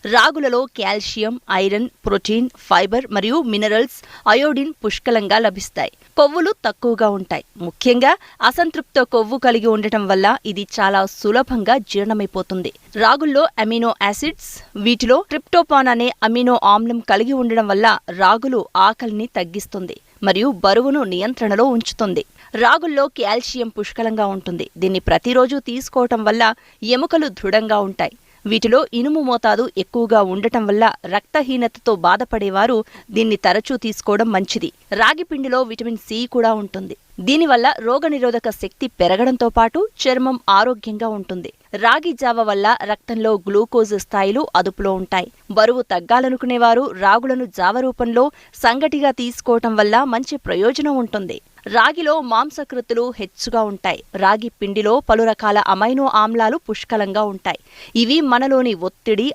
రాగులలో calcium, iron, protein, fibre మరియు minerals, iodine పుష్కలంగా లభిస్తాయి. కొవ్వులు తక్కువగా ఉంటాయి. ముఖ్యంగా అసంతృప్త కొవ్వు కలిగి ఉండటం వల్ల ఇది చాలా సులభంగా జీర్ణమైపోతుంది. రాగుల్లో అమినో యాసిడ్స్, వీటిలో ట్రిప్టోఫాన్ అనే అమినో ఆమ్లం కలిగి ఉండడం వల్ల రాగులు ఆకలిని తగ్గిస్తుంది మరియు బరువును నియంత్రణలో ఉంచుతుంది. రాగుల్లో కాల్షియం పుష్కలంగా ఉంటుంది. దీన్ని ప్రతిరోజు తీసుకోవటం వల్ల ఎముకలు దృఢంగా ఉంటాయి. వీటిలో ఇనుము మోతాదు ఎక్కువగా ఉండటం వల్ల రక్తహీనతతో బాధపడేవారు దీన్ని తరచూ తీసుకోవడం మంచిది. రాగి పిండిలో విటమిన్ సి కూడా ఉంటుంది. దీనివల్ల రోగనిరోధక శక్తి పెరగడంతో పాటు చర్మం ఆరోగ్యంగా ఉంటుంది. రాగి జావ వల్ల రక్తంలో గ్లూకోజ్ స్థాయిలు అదుపులో ఉంటాయి. బరువు తగ్గాలనుకునేవారు రాగులను జావ రూపంలో సంగటిగా తీసుకోవటం వల్ల మంచి ప్రయోజనం ఉంటుంది. రాగిలో మాంసకృతులు హెచ్చుగా ఉంటాయి. రాగి పిండిలో పలు రకాల అమైనో ఆమ్లాలు పుష్కలంగా ఉంటాయి. ఇవి మనలోని ఒత్తిడి,